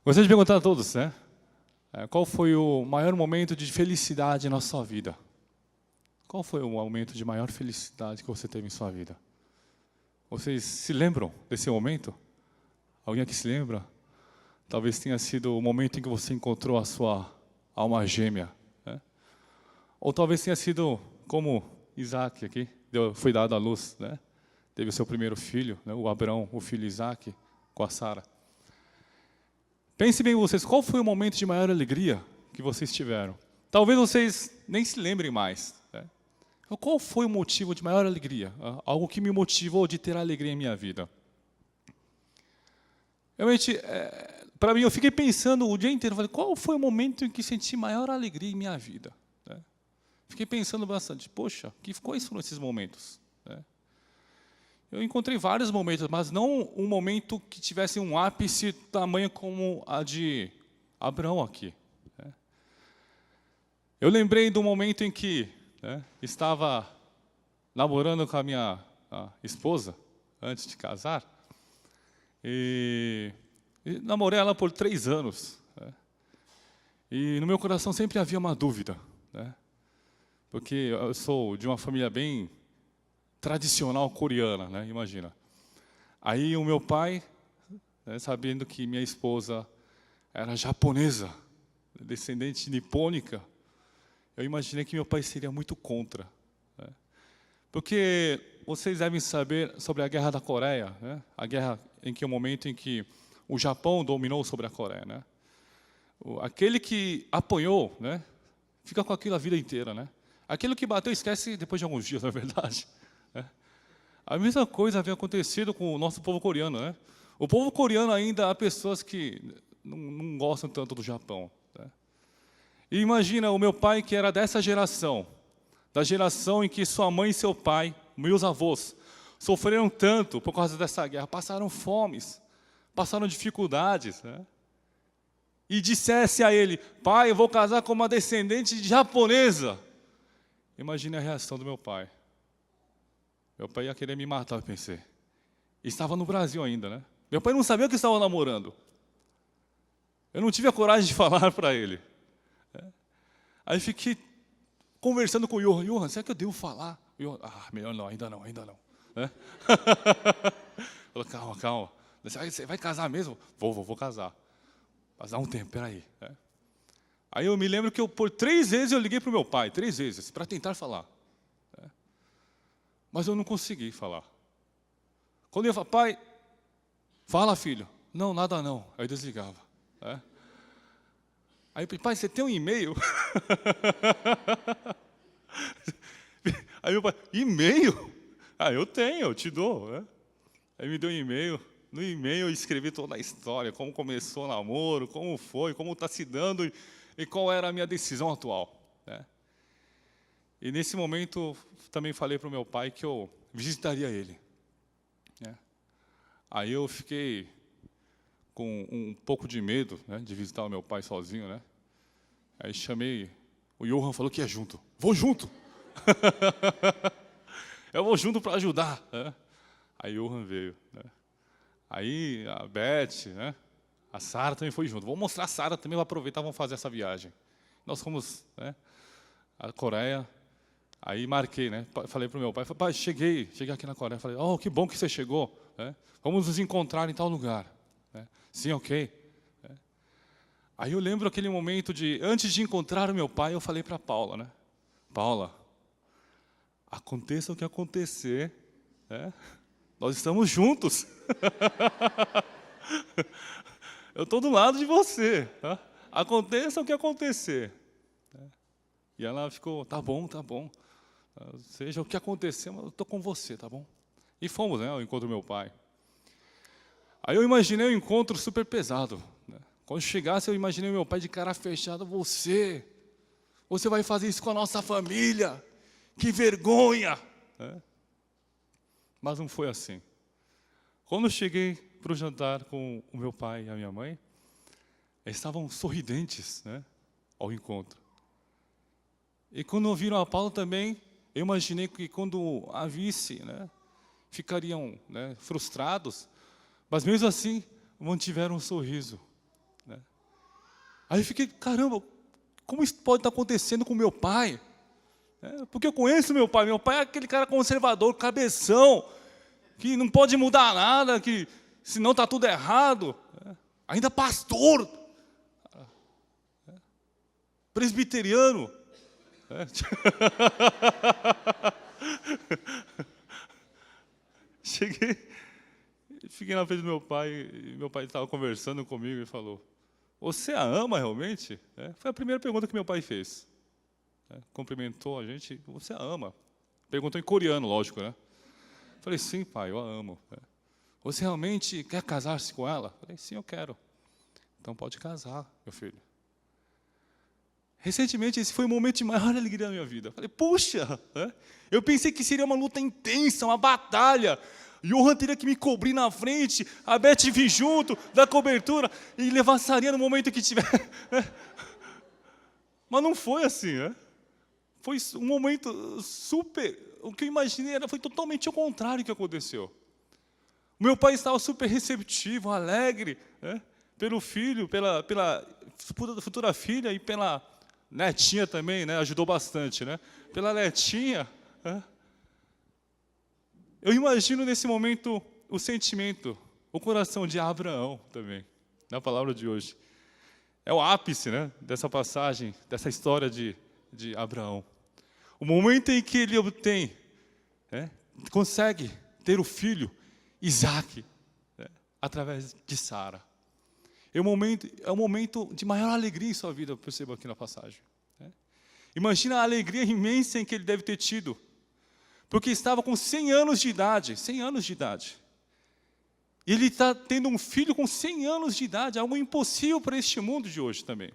Gostaria de perguntar a todos, né? Qual foi o maior momento de felicidade na sua vida? Qual foi o momento de maior felicidade que você teve em sua vida? Vocês se lembram desse momento? Alguém aqui se lembra? Talvez tenha sido o momento em que você encontrou a sua alma gêmea, né? Ou talvez tenha sido como Isaac aqui, foi dado à luz, né? Teve o seu primeiro filho, né? O Abraão, o filho Isaac, com a Sara. Pense bem vocês, qual foi o momento de maior alegria que vocês tiveram? Talvez vocês nem se lembrem mais, né? Qual foi o motivo de maior alegria? Algo que me motivou de ter alegria em minha vida? Realmente, para mim, eu fiquei pensando o dia inteiro, falei, qual foi o momento em que senti maior alegria em minha vida? Né? Fiquei pensando bastante, poxa, quais foram esses momentos? Né? Eu encontrei vários momentos, mas não um momento que tivesse um ápice tamanho como a de Abraão aqui. Né? Eu lembrei do momento em que estava namorando com a minha esposa, antes de casar, e namorei ela por 3 anos. Né? E no meu coração sempre havia uma dúvida, né? Porque eu sou de uma família bem tradicional coreana, né? Imagina. Aí o meu pai, né, sabendo que minha esposa era japonesa, descendente nipônica, eu imaginei que meu pai seria muito contra. Né? Porque vocês devem saber sobre a Guerra da Coreia, né? A guerra em que o momento em que o Japão dominou sobre a Coreia, né? Aquele que apanhou, né, fica com aquilo a vida inteira, né? Aquele que bateu esquece depois de alguns dias, na verdade. Né? A mesma coisa havia acontecido com o nosso povo coreano, né? O povo coreano ainda há pessoas que não gostam tanto do Japão. Né? E imagina o meu pai, que era dessa geração, da geração em que sua mãe e seu pai, meus avós, sofreram tanto por causa dessa guerra, passaram fomes, passaram dificuldades, né? E dissesse a ele, pai, eu vou casar com uma descendente de japonesa. Imagine a reação do meu pai. Meu pai ia querer me matar, eu pensei. Estava no Brasil ainda, né? Meu pai não sabia que estava namorando. Eu não tive a coragem de falar para ele. Aí fiquei conversando com o Johan. Johan, será que eu devo falar? Johan, melhor não, ainda não, ainda não. Né? Falou, calma, calma. Você vai casar mesmo? Vou casar. Mas dá um tempo, peraí. Aí eu me lembro que por 3 vezes eu liguei para o meu pai, 3 vezes, para tentar falar. Mas eu não consegui falar. Quando eu falava, pai, fala, filho. Não, nada não. Aí eu desligava. Aí eu, pai, você tem um e-mail? Aí meu pai, e-mail? Eu tenho, eu te dou. Aí me deu um e-mail. No e-mail eu escrevi toda a história, como começou o namoro, como foi, como está se dando e qual era a minha decisão atual. Né? E nesse momento também falei para o meu pai que eu visitaria ele. Né? Aí eu fiquei com um pouco de medo, né, de visitar o meu pai sozinho. Né? Aí chamei, o Johan falou que ia junto. Vou junto! Eu vou junto para ajudar. Né? Aí o Johan veio. Né? Aí a Beth, né? A Sara também foi junto. Vou mostrar a Sara também, vou aproveitar, vamos fazer essa viagem. Nós fomos, né, à Coreia, aí marquei, né? Falei para o meu pai, pai, cheguei aqui na Coreia. Falei, que bom que você chegou. Né? Vamos nos encontrar em tal lugar. Né? Sim, ok. Aí eu lembro aquele momento de, antes de encontrar o meu pai, eu falei para a Paula, né? Paula, aconteça o que acontecer, né? Nós estamos juntos. Eu estou do lado de você. Tá? Aconteça o que acontecer. E ela ficou, tá bom. Seja o que acontecer, mas eu estou com você, tá bom? E fomos, né, ao encontro do meu pai. Aí eu imaginei um encontro super pesado. Né? Quando chegasse, eu imaginei o meu pai de cara fechada. Você vai fazer isso com a nossa família. Que vergonha! Né? Mas não foi assim. Quando eu cheguei para o jantar com o meu pai e a minha mãe, eles estavam sorridentes, né, ao encontro. E quando ouviram a Paula também, eu imaginei que quando a visse, né, ficariam, né, frustrados, mas mesmo assim mantiveram um sorriso. Né? Aí eu fiquei, caramba, como isso pode estar acontecendo com meu pai? Porque eu conheço meu pai é aquele cara conservador, cabeção, que não pode mudar nada, que senão está tudo errado. Ainda pastor, presbiteriano. Fiquei na frente do meu pai, e meu pai estava conversando comigo e falou, você a ama realmente? Foi a primeira pergunta que meu pai fez. Cumprimentou a gente, você a ama? Perguntou em coreano, lógico, né? Falei, sim, pai, eu a amo. Você realmente quer casar-se com ela? Falei, sim, eu quero. Então pode casar, meu filho. Recentemente, esse foi o momento de maior alegria da minha vida. Falei, puxa, eu pensei que seria uma luta intensa, uma batalha. Johan teria que me cobrir na frente, a Beth vir junto, dar cobertura e levar Sarinha no momento que tiver. Mas não foi assim, Foi um momento super... O que eu imaginei foi totalmente o contrário do que aconteceu. O meu pai estava super receptivo, alegre, pelo filho, pela futura filha e pela netinha também, ajudou bastante, pela netinha. Eu imagino nesse momento o sentimento, o coração de Abraão também, na palavra de hoje. É o ápice dessa passagem, dessa história de Abraão. O momento em que ele obtém, consegue ter o filho, Isaac, através de Sara. É um momento de maior alegria em sua vida, eu percebo aqui na passagem. Imagina a alegria imensa em que ele deve ter tido, porque estava com 100 anos de idade, 100 anos de idade. E ele está tendo um filho com 100 anos de idade, algo impossível para este mundo de hoje também.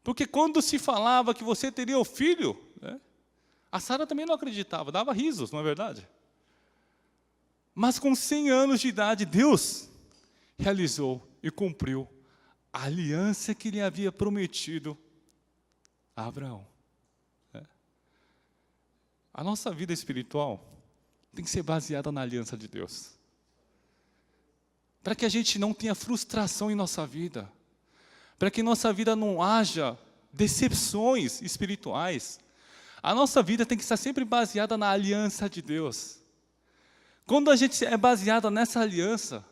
Porque quando se falava que você teria o filho, a Sara também não acreditava, dava risos, não é verdade? Mas com 100 anos de idade, Deus realizou e cumpriu a aliança que ele havia prometido a Abraão. A nossa vida espiritual tem que ser baseada na aliança de Deus. Para que a gente não tenha frustração em nossa vida. Para que em nossa vida não haja decepções espirituais. A nossa vida tem que estar sempre baseada na aliança de Deus. Quando a gente é baseada nessa aliança,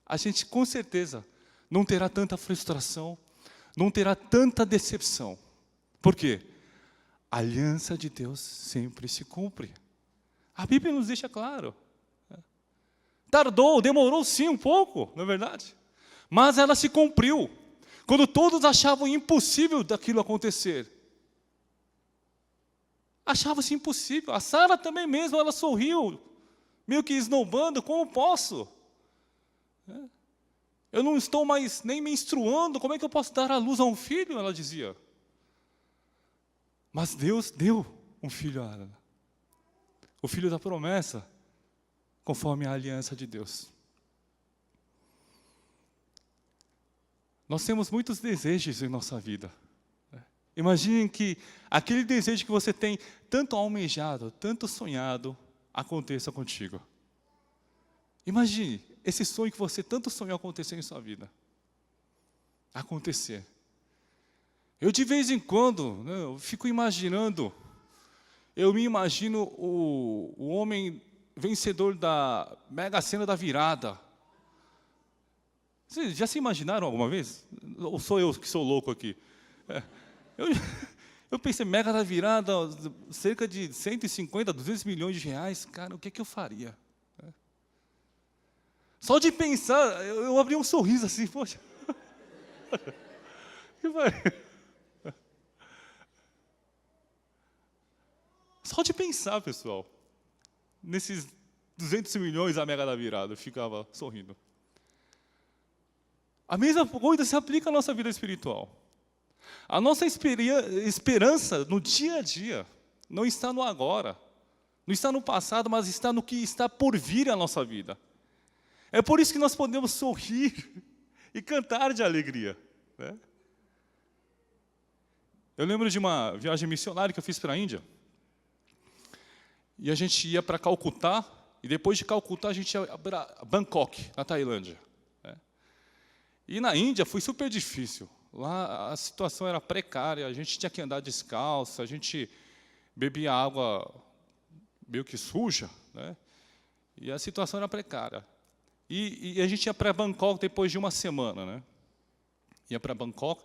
a gente com certeza não terá tanta frustração, não terá tanta decepção. Por quê? A aliança de Deus sempre se cumpre. A Bíblia nos deixa claro. Tardou, demorou sim um pouco, não é verdade? Mas ela se cumpriu. Quando todos achavam impossível daquilo acontecer. Achava-se impossível. A Sara também mesmo, ela sorriu, meio que esnobando, como posso? Eu não estou mais nem menstruando, como é que eu posso dar à luz a um filho? Ela dizia. Mas Deus deu um filho a ela. O filho da promessa, conforme a aliança de Deus. Nós temos muitos desejos em nossa vida. Imagine que aquele desejo que você tem tanto almejado, tanto sonhado, aconteça contigo. Imagine esse sonho que você tanto sonhou acontecer em sua vida. Acontecer. Eu de vez em quando, eu fico imaginando, eu me imagino o homem vencedor da Mega Sena da virada. Vocês já se imaginaram alguma vez? Ou sou eu que sou louco aqui? Eu pensei, Mega da virada, cerca de 150, 200 milhões de reais, cara, o que é que eu faria? Só de pensar, eu abri um sorriso assim, poxa. Que faria? Só de pensar, pessoal, nesses 200 milhões a Mega da virada, eu ficava sorrindo. A mesma coisa se aplica à nossa vida espiritual. A nossa esperança no dia a dia não está no agora, não está no passado, mas está no que está por vir à nossa vida. É por isso que nós podemos sorrir e cantar de alegria. Eu lembro de uma viagem missionária que eu fiz para a Índia. E a gente ia para Calcutá, e depois de Calcutá a gente ia para Bangkok, na Tailândia. E na Índia foi super difícil. Lá a situação era precária, a gente tinha que andar descalço, a gente bebia água meio que suja, né? E a situação era precária. E a gente ia para Bangkok depois de uma semana, né? Ia para Bangkok,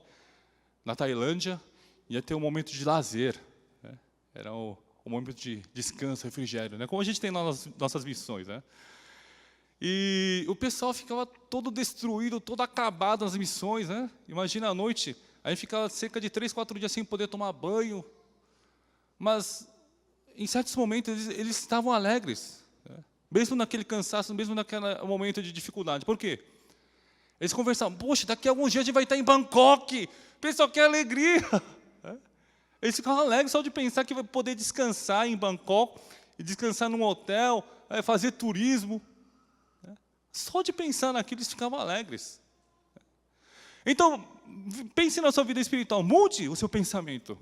na Tailândia, ia ter um momento de lazer, né? Era um momento de descanso, refrigério, né? Como a gente tem nas nossas missões, né? E o pessoal ficava todo destruído, todo acabado nas missões, né? Imagina à noite, a gente ficava cerca de 3, 4 dias sem poder tomar banho, mas em certos momentos eles estavam alegres, né? Mesmo naquele cansaço, mesmo naquele momento de dificuldade. Por quê? Eles conversavam, poxa, daqui a alguns dias a gente vai estar em Bangkok, o pessoal quer alegria. Eles ficavam alegres só de pensar que vai poder descansar em Bangkok, e descansar num hotel, fazer turismo. Só de pensar naquilo, eles ficavam alegres. Então, pense na sua vida espiritual, mude o seu pensamento.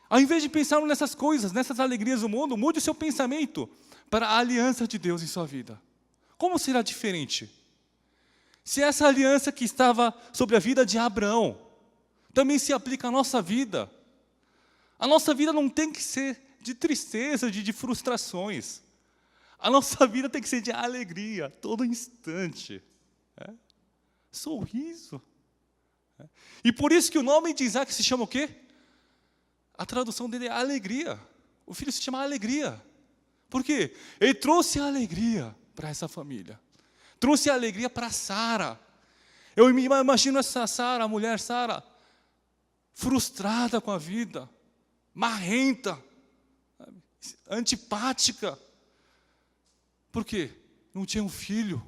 Ao invés de pensar nessas coisas, nessas alegrias do mundo, mude o seu pensamento para a aliança de Deus em sua vida. Como será diferente? Se essa aliança que estava sobre a vida de Abraão, também se aplica à nossa vida. A nossa vida não tem que ser de tristeza, de frustrações. A nossa vida tem que ser de alegria, todo instante. Sorriso. E por isso que o nome de Isaac se chama o quê? A tradução dele é alegria. O filho se chama alegria. Por quê? Ele trouxe a alegria para essa família. Trouxe a alegria para Sara. Eu me imagino essa Sara, a mulher Sara, frustrada com a vida, marrenta, antipática. Por quê? Não tinha um filho,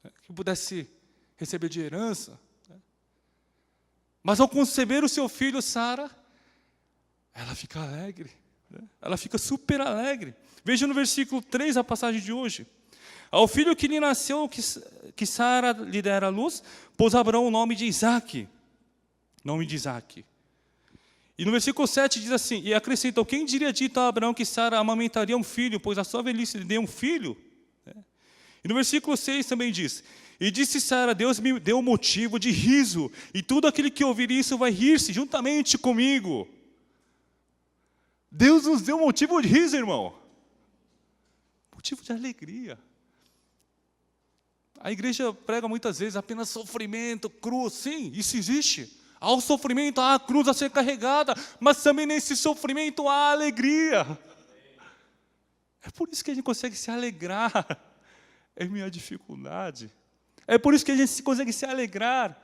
né, que pudesse receber de herança. Né? Mas ao conceber o seu filho, Sara, ela fica alegre. Né? Ela fica super alegre. Veja no versículo 3 a passagem de hoje. Ao filho que lhe nasceu, que Sara lhe dera à luz, pôs Abraão o nome de Isaque. Nome de Isaque. E no versículo 7 diz assim, e acrescentou, quem diria dito a Abraão que Sara amamentaria um filho, pois a sua velhice lhe deu um filho? E no versículo 6 também diz, e disse Sara, Deus me deu motivo de riso, e tudo aquele que ouvir isso vai rir-se juntamente comigo. Deus nos deu motivo de riso, irmão. Motivo de alegria. A igreja prega muitas vezes apenas sofrimento, cruz. Sim, isso existe. Há o sofrimento, há a cruz a ser carregada, mas também nesse sofrimento há alegria. É por isso que a gente consegue se alegrar em minha dificuldade. É por isso que a gente consegue se alegrar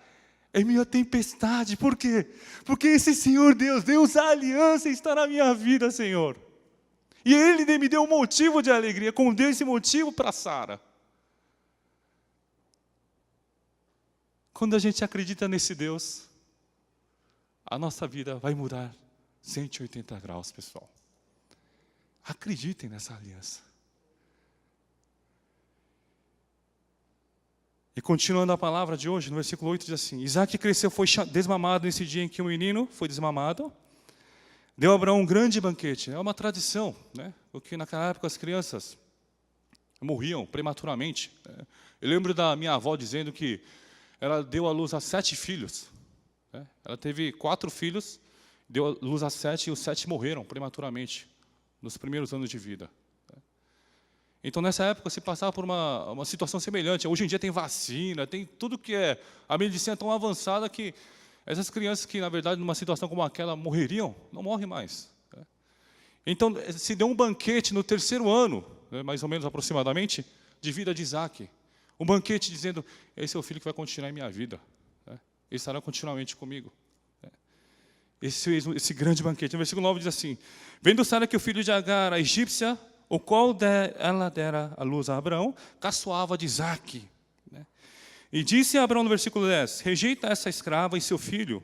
em minha tempestade. Por quê? Porque esse Senhor Deus, a aliança está na minha vida, Senhor. E Ele me deu um motivo de alegria, como deu esse motivo para Sara. Quando a gente acredita nesse Deus, a nossa vida vai mudar 180 graus, pessoal. Acreditem nessa aliança. E continuando a palavra de hoje, no versículo 8 diz assim, Isaac cresceu, foi desmamado nesse dia em que o menino foi desmamado. Deu a Abraão um grande banquete. É uma tradição, né? Porque naquela época as crianças morriam prematuramente. Eu lembro da minha avó dizendo que ela deu à luz a 7 filhos. Ela teve 4 filhos, deu à luz a 7 e os 7 morreram prematuramente nos primeiros anos de vida. Então, nessa época, se passava por uma situação semelhante. Hoje em dia tem vacina, tem tudo que é... A medicina é tão avançada que essas crianças que, na verdade, numa situação como aquela, morreriam, não morrem mais. Então, se deu um banquete no 3º ano, mais ou menos aproximadamente, de vida de Isaac. Um banquete dizendo, esse é o filho que vai continuar em minha vida. Ele estará continuamente comigo. Esse grande banquete. No versículo 9 diz assim, vendo Sara que o filho de Agar, a egípcia, o qual ela dera à luz a Abraão, caçoava de Isaque. E disse a Abraão no versículo 10, rejeita essa escrava e seu filho,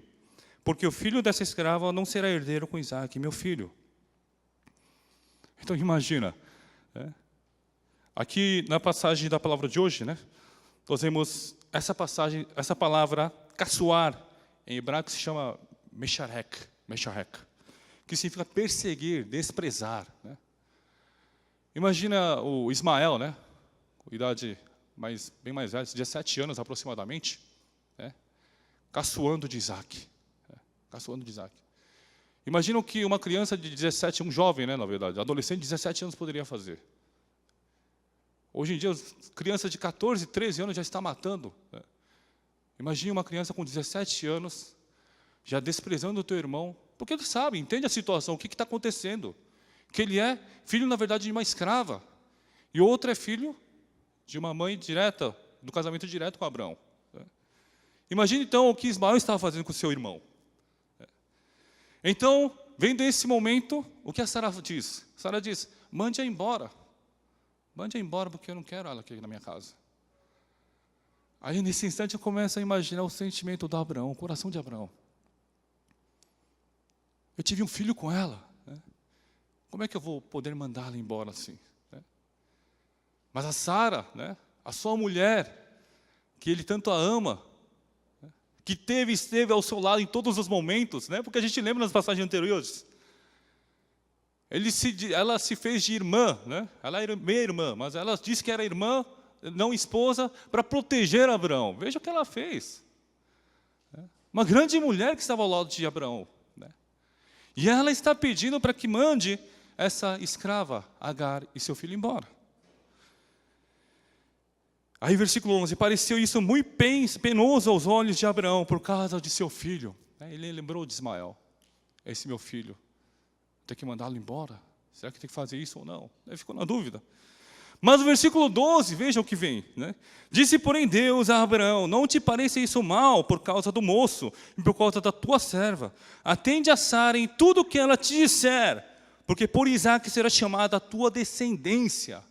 porque o filho dessa escrava não será herdeiro com Isaque, meu filho. Então imagina, aqui na passagem da palavra de hoje, nós vemos essa passagem, essa palavra caçoar, em hebraico se chama mesharek, que significa perseguir, desprezar. Imagina o Ismael, com idade bem mais velha, 17 anos aproximadamente, né? Caçoando de Isaac. Caçoando de Isaac. Imagina o que uma criança de 17, um jovem, né, na verdade, adolescente de 17 anos poderia fazer. Hoje em dia, crianças de 14, 13 anos já estão matando. Né? Imagine uma criança com 17 anos, já desprezando o teu irmão, porque ele sabe, entende a situação, o que está acontecendo. Que ele é filho, na verdade, de uma escrava. E outro é filho de uma mãe direta, do casamento direto com Abraão. Né? Imagine, então, o que Ismael estava fazendo com seu irmão. Então, vendo esse momento, o que a Sara diz? Sara diz, mande-a embora. Mande-a embora, porque eu não quero ela aqui na minha casa. Aí, nesse instante, eu começo a imaginar o sentimento de Abraão, o coração de Abraão. Eu tive um filho com ela. Né? Como é que eu vou poder mandá-la embora assim? Né? Mas a Sara, né, a sua mulher, que ele tanto a ama, que esteve ao seu lado em todos os momentos, né? Porque a gente lembra nas passagens anteriores. Ela se fez de irmã, né? Ela era meia-irmã, mas ela disse que era irmã, não esposa, para proteger Abraão. Veja o que ela fez. Uma grande mulher que estava ao lado de Abraão. Né? E ela está pedindo para que mande essa escrava, Agar, e seu filho embora. Aí, versículo 11, pareceu isso muito penoso aos olhos de Abraão, por causa de seu filho. Ele lembrou de Ismael. Esse meu filho, tem que mandá-lo embora? Será que tem que fazer isso ou não? Ele ficou na dúvida. Mas o versículo 12, veja o que vem. Né? Disse, porém, Deus a Abraão, não te pareça isso mal por causa do moço e por causa da tua serva. Atende a Sara em tudo o que ela te disser, porque por Isaque será chamada a tua descendência.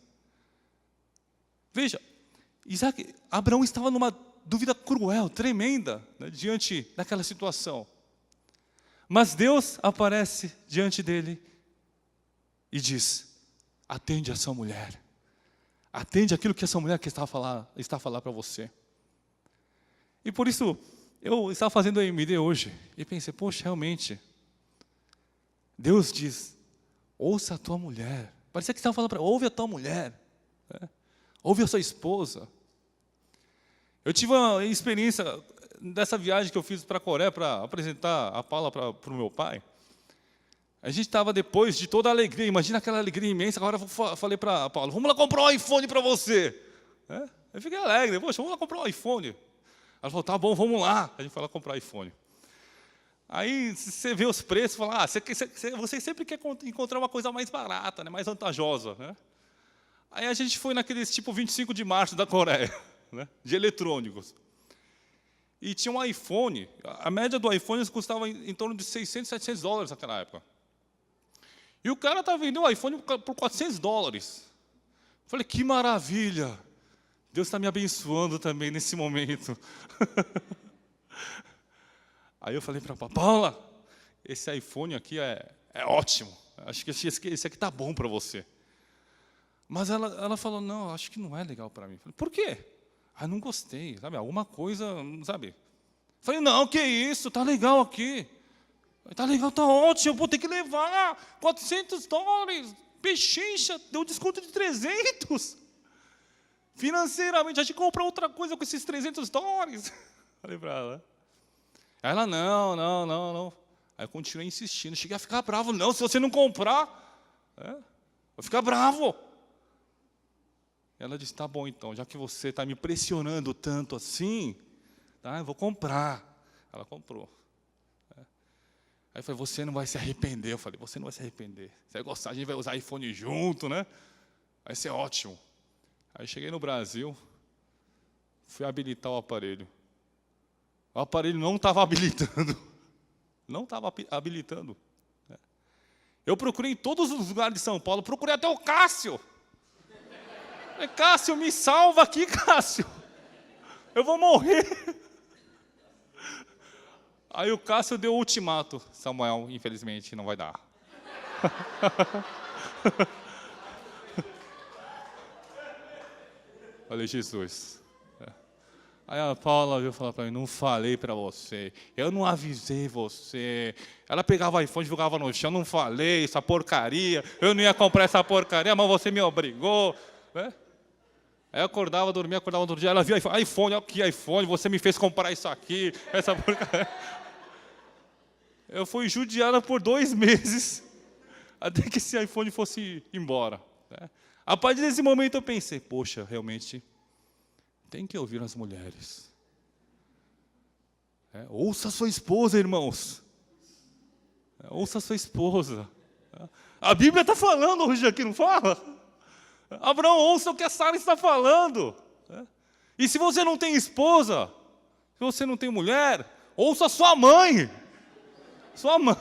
Veja, Abraão estava numa dúvida cruel, tremenda, né, diante daquela situação. Mas Deus aparece diante dele e diz, atende a sua mulher. Atende aquilo que essa mulher está a falar para você. E por isso, eu estava fazendo a EMD hoje, e pensei, poxa, realmente, Deus diz, ouça a tua mulher. Parecia que estava falando para ela, ouve a tua mulher. Né? Ouve a sua esposa. Eu tive uma experiência dessa viagem que eu fiz para a Coreia para apresentar a Paula para o meu pai. A gente estava depois de toda a alegria, imagina aquela alegria imensa. Agora eu falei para a Paula, vamos lá comprar um iPhone para você. Eu fiquei alegre, poxa, vamos lá comprar um iPhone. Ela falou, tá bom, vamos lá. A gente foi lá comprar iPhone. Aí você vê os preços e fala, você sempre quer encontrar uma coisa mais barata, né, mais vantajosa. Né? Aí a gente foi naqueles tipo 25 de março da Coreia, né, de eletrônicos. E tinha um iPhone, a média do iPhone custava em torno de 600, 700 dólares naquela época. E o cara estava vendendo o iPhone por 400 dólares. Falei, que maravilha! Deus está me abençoando também nesse momento. Aí eu falei para a Paula, esse iPhone aqui é ótimo. Acho que esse aqui está bom para você. Mas ela falou, não, acho que não é legal para mim. Falei, por quê? Não gostei, sabe? Alguma coisa, sabe? Falei, não, que isso, está legal aqui. Está legal, está ótimo, vou ter que levar 400 dólares. Pechincha, deu desconto de 300. Financeiramente, a gente compra outra coisa com esses 300 dólares. Falei para ela. Ela, não. Aí eu continuei insistindo, cheguei a ficar bravo. Não, se você não comprar, vou ficar bravo. Ela disse, tá bom então, já que você está me pressionando tanto assim, tá, eu vou comprar. Ela comprou. Aí eu falei, você não vai se arrepender. Eu falei, você não vai se arrepender. Você vai gostar, a gente vai usar iPhone junto, né? Vai ser ótimo. Aí cheguei no Brasil, fui habilitar o aparelho. O aparelho não estava habilitando. Não estava habilitando. Eu procurei em todos os lugares de São Paulo, procurei até o Cássio. Falei, Cássio, me salva aqui, Cássio. Eu vou morrer. Aí o Cássio deu o ultimato. Samuel, infelizmente, não vai dar. Falei, Jesus. Aí a Paula veio falar para mim, não falei para você, eu não avisei você. Ela pegava o iPhone e jogava no chão, não falei, essa porcaria, eu não ia comprar essa porcaria, mas você me obrigou. Aí eu acordava, dormia, acordava outro dia, ela via iPhone, olha que iPhone, você me fez comprar isso aqui, essa porcaria. Eu fui judiada por 2 meses, até que esse iPhone fosse embora. Né? A partir desse momento eu pensei, poxa, realmente, tem que ouvir as mulheres. Ouça sua esposa, irmãos. Ouça sua esposa. A Bíblia está falando hoje aqui, não fala? Abraão, ouça o que a Sara está falando. E se você não tem esposa, se você não tem mulher, ouça sua mãe. Sua mãe.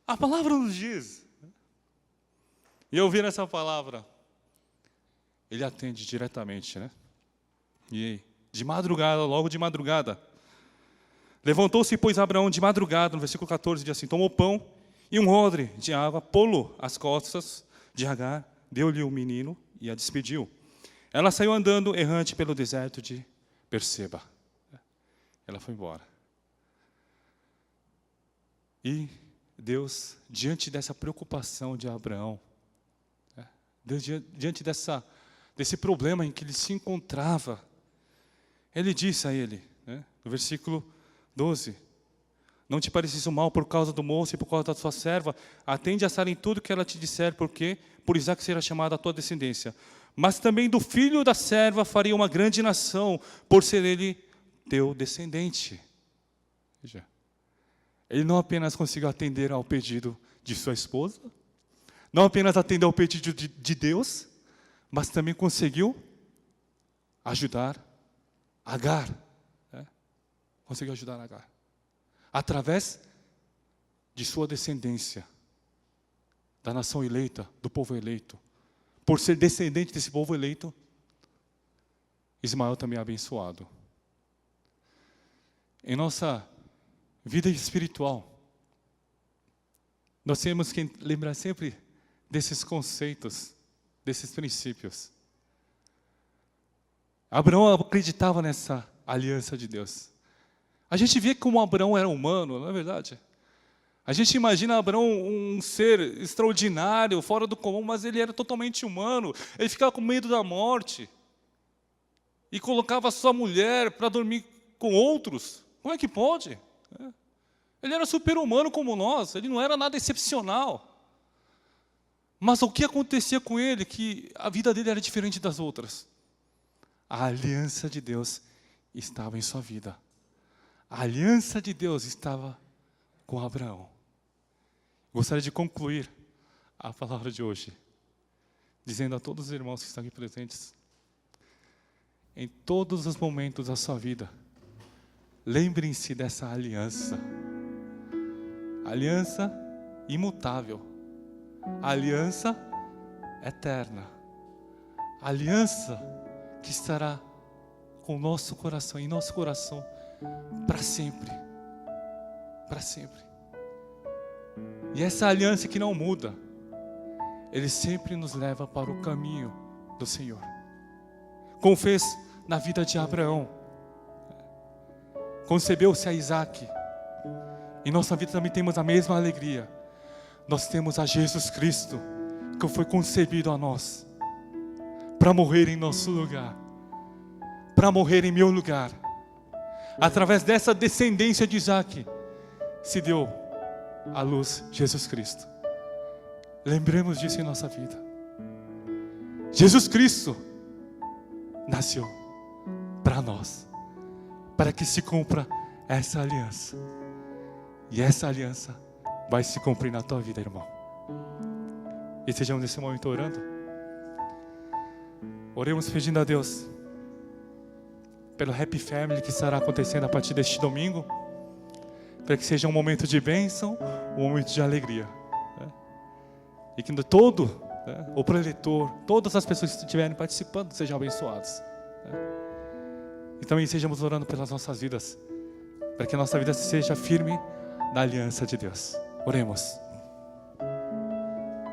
A palavra nos diz. E ouvindo essa palavra, ele atende diretamente, né? E de madrugada, logo de madrugada, levantou-se, pois, Abraão de madrugada, no versículo 14, diz assim, tomou pão e um odre de água, pô-lo às costas de Agar, deu-lhe o menino e a despediu. Ela saiu andando errante pelo deserto de Berseba. Ela foi embora. E Deus, diante dessa preocupação de Abraão, Deus, diante desse problema em que ele se encontrava, ele disse a ele, no versículo 12, não te pareces mal por causa do moço e por causa da sua serva, atende a Sara em tudo que ela te disser, porque por Isaque será chamada a tua descendência. Mas também do filho da serva faria uma grande nação, por ser ele teu descendente. Veja, ele não apenas conseguiu atender ao pedido de sua esposa, não apenas atendeu ao pedido de Deus, mas também conseguiu ajudar Agar. Conseguiu ajudar Agar. Através de sua descendência, da nação eleita, do povo eleito. Por ser descendente desse povo eleito, Ismael também é abençoado. Em nossa vida espiritual, nós temos que lembrar sempre desses conceitos, desses princípios. Abraão acreditava nessa aliança de Deus. A gente vê como Abraão era humano, não é verdade? A gente imagina Abraão um ser extraordinário, fora do comum, mas ele era totalmente humano. Ele ficava com medo da morte. E colocava sua mulher para dormir com outros. Como é que pode? Ele era super-humano como nós, ele não era nada excepcional. Mas o que acontecia com ele, que a vida dele era diferente das outras? A aliança de Deus estava em sua vida. A aliança de Deus estava com Abraão. Gostaria de concluir a palavra de hoje, dizendo a todos os irmãos que estão aqui presentes, em todos os momentos da sua vida, lembrem-se dessa aliança. Aliança imutável. Aliança eterna. Aliança que estará com o nosso coração, em nosso coração, para sempre. Para sempre. E essa aliança que não muda, ele sempre nos leva para o caminho do Senhor. Como fez na vida de Abraão. Concebeu-se a Isaque. Em nossa vida também temos a mesma alegria. Nós temos a Jesus Cristo, que foi concebido a nós, para morrer em nosso lugar, para morrer em meu lugar. Através dessa descendência de Isaque, se deu à luz Jesus Cristo. Lembremos disso em nossa vida. Jesus Cristo nasceu para nós, para que se cumpra essa aliança. E essa aliança vai se cumprir na tua vida, irmão. E estejamos nesse momento orando. Oremos pedindo a Deus pelo Happy Family que estará acontecendo a partir deste domingo, para que seja um momento de bênção, um momento de alegria, e que todo, o preletor, todas as pessoas que estiverem participando sejam abençoados, e também estejamos orando pelas nossas vidas, para que a nossa vida seja firme na aliança de Deus. Oremos.